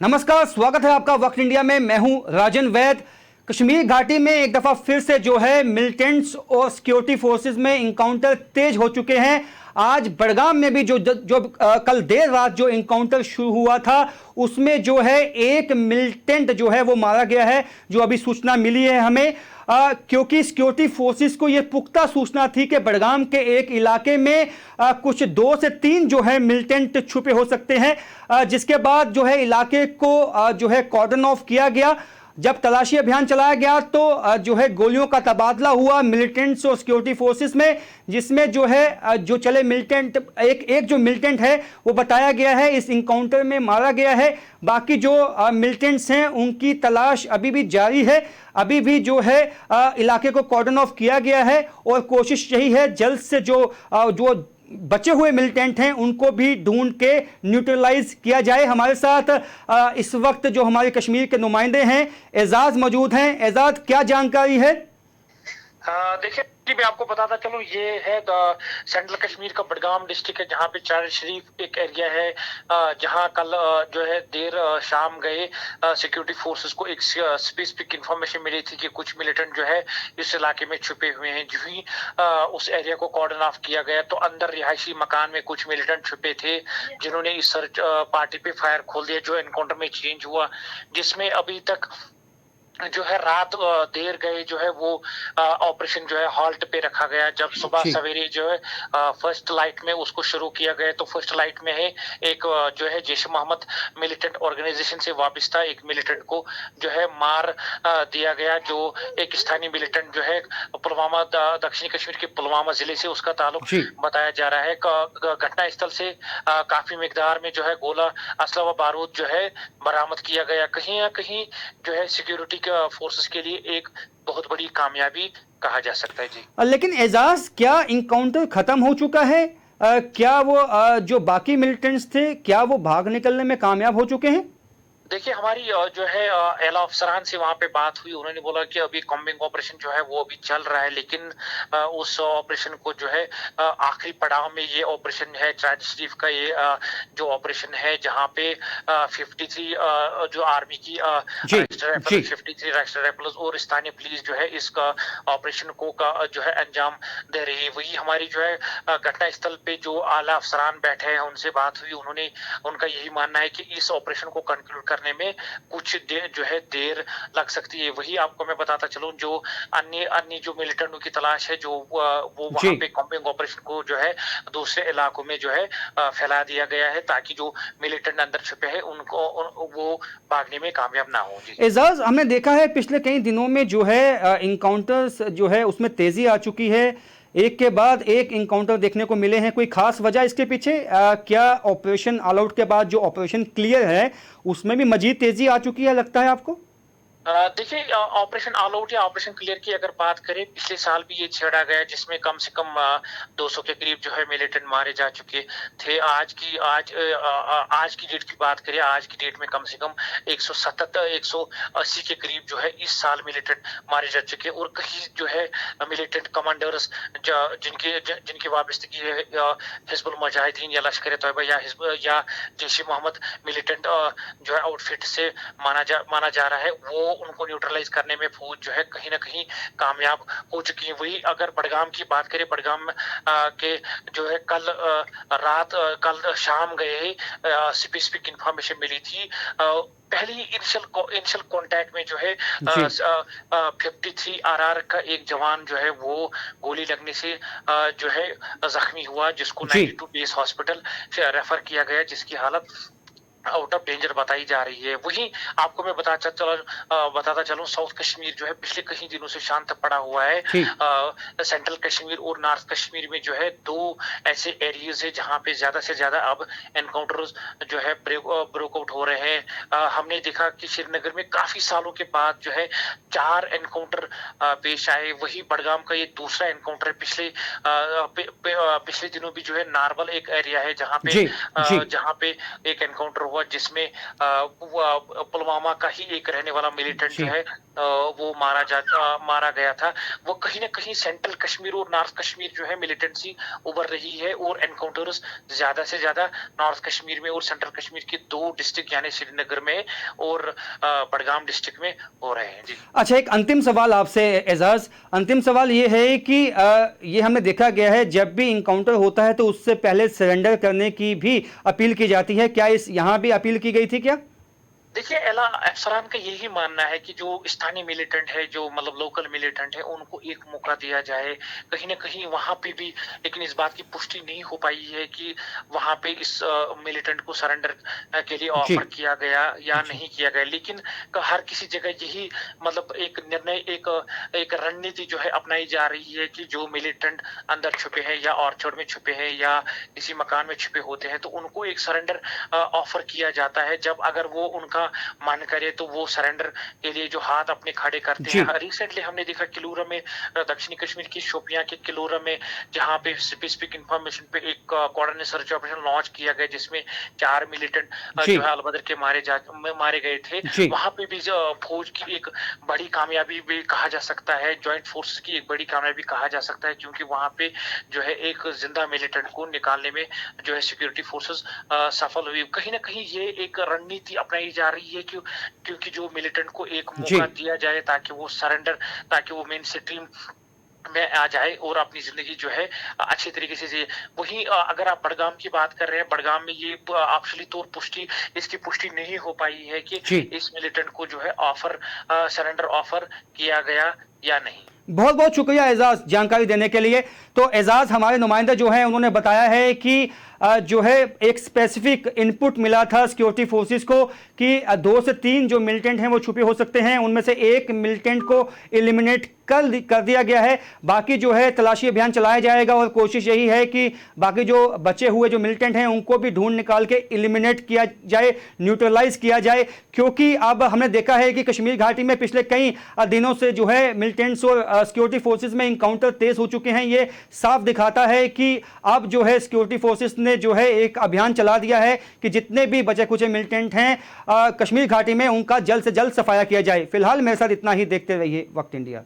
नमस्कार, स्वागत है आपका वक्त इंडिया में। मैं हूं राजन वैद। कश्मीर घाटी में एक दफा फिर से जो है मिलिटेंट्स और सिक्योरिटी फोर्सेस में इनकाउंटर तेज हो चुके हैं। आज बड़गाम में भी कल देर रात जो इनकाउंटर शुरू हुआ था उसमें जो है एक मिलिटेंट जो है वो मारा गया है, जो अभी सूचना मिली है हमें। क्योंकि सिक्योरिटी फोर्सेस को यह पुख्ता सूचना थी कि बड़गाम के एक इलाके में कुछ 2 से 3 जो है मिलिटेंट छुपे हो सकते हैं। जिसके बाद जो है इलाके को जो है कॉर्डन ऑफ किया गया। जब तलाशी अभियान चलाया गया तो जो है गोलियों का तबादला हुआ मिलिटेंट्स और सिक्योरिटी फोर्सेस में, जिसमें जो है जो चले मिलिटेंट एक जो मिलिटेंट है वो बताया गया है इस इनकाउंटर में मारा गया है। बाकी जो मिलिटेंट्स हैं उनकी तलाश अभी भी जारी है। अभी भी जो है इलाके को कॉर्डन ऑफ किया गया है और कोशिश यही है जल्द से जो बचे हुए मिलिटेंट हैं उनको भी ढूंढ के न्यूट्रलाइज किया जाए। हमारे साथ इस वक्त जो हमारे कश्मीर के नुमाइंदे हैं एजाज मौजूद हैं। एजाज, क्या जानकारी है? देखिए, मैं आपको बताता चलूं, ये है सेंट्रल कश्मीर का बडगाम डिस्ट्रिक्ट है, जहां पे चार शरीफ एक एरिया है, जहां कल जो है देर शाम गए सिक्योरिटी फोर्सेस को एक स्पेसिफिक इंफॉर्मेशन मिली थी कि कुछ मिलिटेंट जो है इस इलाके में छुपे हुए हैं। जो ही उस एरिया को कॉर्डन ऑफ किया गया तो अंदर रिहायशी मकान में कुछ मिलिटेंट छुपे थे, जिन्होंने इस सर्च पार्टी पे फायर खोल दिया, जो एनकाउंटर में चेंज हुआ, जिसमें अभी तक जो है रात देर गए जो है वो ऑपरेशन जो है हॉल्ट पे रखा गया। जब सुबह सवेरे जो है फर्स्ट लाइट में उसको शुरू किया गया तो फर्स्ट लाइट में है एक जो है जैश मोहम्मद मिलिटेंट ऑर्गेनाइजेशन से वाबस्ता एक मिलिटेंट को जो है मार दिया गया, जो एक स्थानीय मिलिटेंट जो है पुलवामा दक्षिणी कश्मीर के पुलवामा जिले से उसका ताल्लुक बताया जा रहा है। घटना स्थल से काफी मिकदार में जो है गोला असला व बारूद जो है बरामद किया गया। कहीं ना कहीं जो है सिक्योरिटी फोर्सेस के लिए एक बहुत बड़ी कामयाबी कहा जा सकता है। जी, लेकिन एजाज, क्या इनकाउंटर खत्म हो चुका है? क्या वो जो बाकी मिलिटेंट्स थे क्या वो भाग निकलने में कामयाब हो चुके हैं? देखिए, हमारी जो है एला अफसरान से वहां पे बात हुई। उन्होंने बोला कि अभी कॉम्बिंग ऑपरेशन जो है वो अभी चल रहा है, लेकिन उस ऑपरेशन को जो है आखिरी पड़ाव में ये ऑपरेशन है ट्राइड शरीफ का, ये जो ऑपरेशन है जहां पे 53 जो आर्मी की 53 रजिस्टर्ड राइफल्स और स्थानीय पुलिस जो है इसका ऑपरेशन को जो है अंजाम दे रही है। वही हमारी जो है घटना स्थल पे जो आला अफसरान बैठे हैं उनसे बात हुई। उनका यही मानना है कि इस ऑपरेशन को कंक्लूड करने में कुछ जो है देर लग सकती है। वही आपको मैं बताता चलूं, जो अन्य जो मिलिटेंटों की तलाश है, जो वो वहां पे कॉम्बिंग ऑपरेशन को जो है दूसरे इलाकों में जो है फैला दिया गया है, ताकि जो मिलिटेंट अंदर छुपे हैं उनको वो भागने में कामयाब ना हो। जी एजाज, हमने देखा है पिछले कई दिनों में जो है इनकाउंटर्स जो है उसमें तेजी आ चुकी है। एक के बाद एक इनकाउंटर देखने को मिले हैं। कोई खास वजह इसके पीछे? क्या ऑपरेशन ऑल आउट के बाद जो ऑपरेशन क्लियर है उसमें भी मजीद तेजी आ चुकी है, लगता है आपको? देखिए, ऑपरेशन ऑल आउट या ऑपरेशन क्लियर की अगर बात करें, पिछले साल भी ये छेड़ा गया जिसमें कम से कम 200 के करीब जो है मिलिटेंट मारे जा चुके थे। आज की डेट की बात करें, आज की डेट में कम से कम 180 के करीब जो है इस साल मिलिटेंट मारे जा चुके, और कहीं जो है मिलिटेंट कमांडर्स जिनकी वाबस्तगी है हिजबुल मुजाहिदीन या लश्कर तैयबा या जैश मोहम्मद मिलिटेंट जो है आउटफिट से माना जा रहा है, वो उनको न्यूट्रलाइज करने में फौज जो है कहीं ना कहीं कामयाब हो चुकी है। वही अगर बडगाम की बात करें, बडगाम के जो है कल शाम गए स्पेसिफिक इंफॉर्मेशन मिली थी। पहली इनिशियल कांटेक्ट में जो है 53 आरआर का एक जवान जो है वो गोली लगने से जो है जख्मी हुआ, जिसको 92 बेस हॉस्पिटल से रेफर किया गया, जिसकी हालत आउट ऑफ डेंजर बताई जा रही है। वही आपको मैं बताता चलूं, साउथ कश्मीर जो है पिछले कई दिनों से शांत पड़ा हुआ है। सेंट्रल कश्मीर और नॉर्थ कश्मीर में जो है 2 ऐसे एरियाज है जहां पे ज्यादा से ज्यादा अब एनकाउंटर्स जो है ब्रेकआउट हो रहे हैं। हमने देखा कि श्रीनगर में काफी सालों के बाद जो है 4 एनकाउंटर पेश आए। वही बडगाम का ये दूसरा एनकाउंटर है। पिछले दिनों भी जो है नारवल एक एरिया है जहां पे एक एनकाउंटर हुआ, हुआ, जिसमें पुलवामा का ही एक रहने वाला मिलिटेंट जो जी। है वो मारा गया था। वो कहीं न कहीं सेंट्रल कश्मीर और नॉर्थ कश्मीर जो है मिलिटेंसी उभर रही है और एनकाउंटर्स ज़्यादा से ज़्यादा नॉर्थ कश्मीर में और सेंट्रल कश्मीर के 2 डिस्ट्रिक्ट यानी श्रीनगर में और बडगाम डिस्ट्रिक्ट में हो रहे हैं। जी। अच्छा, एक अंतिम सवाल आपसे एजाज, अंतिम सवाल ये है कि ये हमने देखा गया है जब भी इनकाउंटर होता है तो उससे पहले सरेंडर करने की भी अपील की जाती है, क्या इस यहाँ भी अपील की गई थी क्या? देखिए, एला अफसरान का यही मानना है कि जो स्थानीय मिलिटेंट है, जो मतलब लोकल मिलिटेंट है, उनको एक मौका दिया जाए। कहीं न कहीं वहाँ पे भी लेकिन इस बात की पुष्टि नहीं हो पाई है कि वहाँ पे इस मिलिटेंट को सरेंडर के लिए जी। ऑफर किया गया या जी। नहीं किया गया। लेकिन हर किसी जगह यही मतलब एक निर्णय, एक रणनीति जो है अपनाई जा रही है कि जो मिलिटेंट अंदर छुपे हैं या ऑर्चर्ड में छुपे हैं या किसी मकान में छुपे होते हैं, तो उनको एक सरेंडर ऑफर किया जाता है। जब अगर वो उनका मन करे तो वो सरेंडर के लिए जो हाथ अपने खड़े करते जी। हैं। रिसेंटली हमने देखा किलोरा में, दक्षिणी कश्मीर की शोपियां के किलोरा में, जहां पे स्पेसिफिक इंफॉर्मेशन पे एक कोऑर्डिनेट सर्च ऑपरेशन लॉन्च किया गया जिसमें 4 मिलिटेंट जी। जो है अलबदर के मारे गए थे। जी। वहां पे भी फौज की एक बड़ी कामयाबी भी कहा जा सकता है, ज्वाइंट फोर्सेस की एक बड़ी कामयाबी कहा जा सकता है, क्योंकि वहां पे जो है एक जिंदा मिलिटेंट को निकालने में जो है सिक्योरिटी फोर्सेस सफल हुई। कहीं ना कहीं ये एक रणनीति अपनाई जा रही है क्योंकि जो मिलिटेंट को एक जी। मौका दिया जाए ताकि वो सरेंडर, ताकि वो मेन स्ट्रीम में आ जाए और अपनी जिंदगी जो है अच्छे तरीके से जिए। वहीं अगर आप बडगाम की बात कर रहे हैं, बडगाम में ये एक्चुअली तौर इसकी पुष्टि नहीं हो पाई है कि जी। इस मिलिटेंट को जो है सरेंडर ऑफर किया गया या नहीं। बहुत बहुत शुक्रिया एजाज जानकारी देने के लिए। तो एजाज हमारे नुमाइंदा जो है उन्होंने बताया है कि जो है एक स्पेसिफिक इनपुट मिला था सिक्योरिटी फोर्सेस को कि 2 से 3 जो मिलिटेंट हैं वो छुपे हो सकते हैं, उनमें से एक मिलिटेंट को एलिमिनेट कर दिया गया है। बाकी जो है तलाशी अभियान चलाया जाएगा और कोशिश यही है कि बाकी जो बचे हुए जो मिलिटेंट हैं उनको भी ढूंढ निकाल के एलिमिनेट किया जाए, न्यूट्रलाइज किया जाए। क्योंकि अब हमने देखा है कि कश्मीर घाटी में पिछले कई दिनों से जो है मिलिटेंट्स और सिक्योरिटी फोर्सेस में इनकाउंटर तेज हो चुके हैं। ये साफ दिखाता है कि अब जो है सिक्योरिटी फोर्सेस ने जो है एक अभियान चला दिया है कि जितने भी बचे कुचे मिलिटेंट हैं कश्मीर घाटी में उनका जल्द से जल्द सफाया किया जाए। फिलहाल मेरे साथ इतना ही, देखते रहिए वक्त इंडिया।